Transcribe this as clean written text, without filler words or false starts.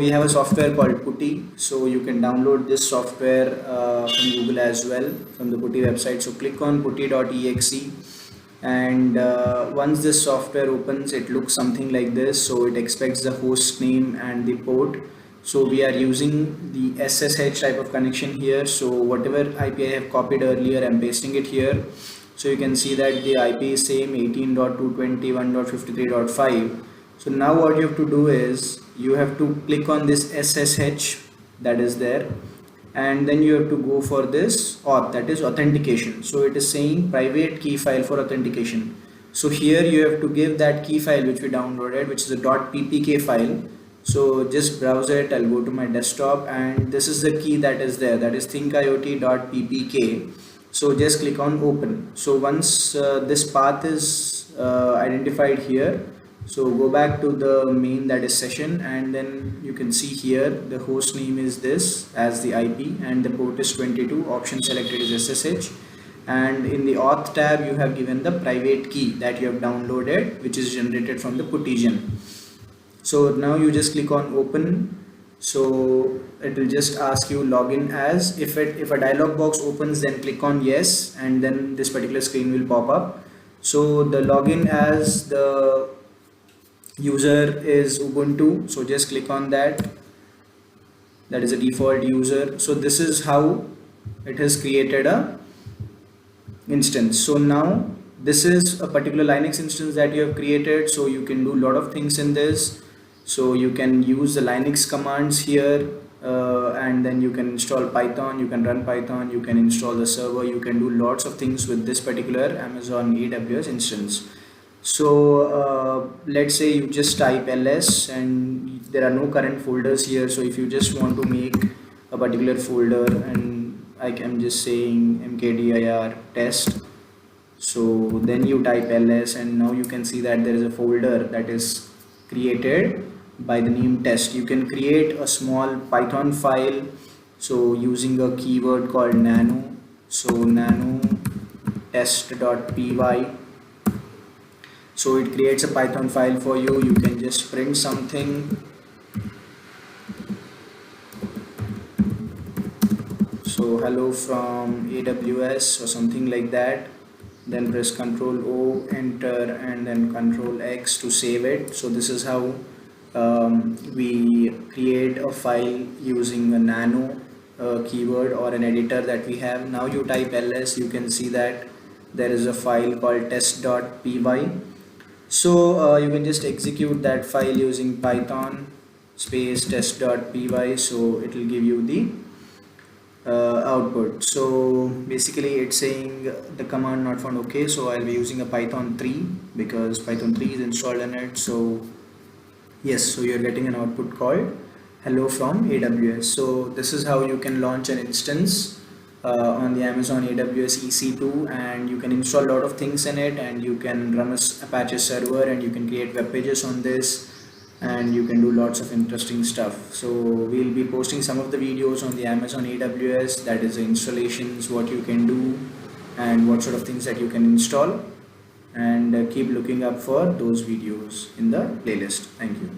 We have a software called Putty, so you can download this software from Google as well, from the Putty website. So click on putty.exe, and once this software opens, it looks something like this. So it expects the host name and the port. So we are using the SSH type of connection here. So whatever IP I have copied earlier, I'm pasting it here. So you can see that the IP is same 18.221.53.5. So now what you have to do is you have to click on this SSH that is there, and then you have to go for this auth, that is authentication. So it is saying private key file for authentication. So here you have to give that key file which we downloaded, which is a .ppk file. So just browse it. I'll go to my desktop, and this is the key that is there, that is thinkiot.ppk. So just click on open. So once this path is identified here, so go back to the main, that is session, and then you can see here the host name is this as the IP and the port is 22. Option selected is SSH, and in the auth tab you have given the private key that you have downloaded, which is generated from the Puttygen. So now you just click on open. So it will just ask you login as. If a dialog box opens, then click on yes, and then this particular screen will pop up. So the login as the user is Ubuntu, so just click on that. That is a default user. So this is how it has created a instance. So now this is a particular Linux instance that you have created, so you can do a lot of things in this. So you can use the Linux commands here, and then you can install Python, you can run Python, you can install the server, you can do lots of things with this particular Amazon AWS instance. So let's say you just type ls, and there are no current folders here. So if you just want to make a particular folder, and I am just saying mkdir test, so then you type ls, and now you can see that there is a folder that is created by the name test. You can create a small Python file, so using a keyword called nano. So nano test.py. So it creates a Python file for you. You can just print something. So hello from AWS or something like that. Then press Ctrl O, enter, and then Ctrl X to save it. So this is how we create a file using a nano keyword or an editor that we have. Now you type ls, you can see that there is a file called test.py. So you can just execute that file using Python space test.py. So it will give you the output. So basically it's saying the command not found. Okay, so I'll be using a Python 3 because Python 3 is installed in it. So yes, so you're getting an output called hello from AWS. So this is how you can launch an instance on the Amazon AWS EC2, and you can install a lot of things in it, and you can run a Apache server, and you can create web pages on this, and you can do lots of interesting stuff. So we'll be posting some of the videos on the Amazon AWS, that is the installations, what you can do and what sort of things that you can install, and keep looking up for those videos in the playlist. Thank you.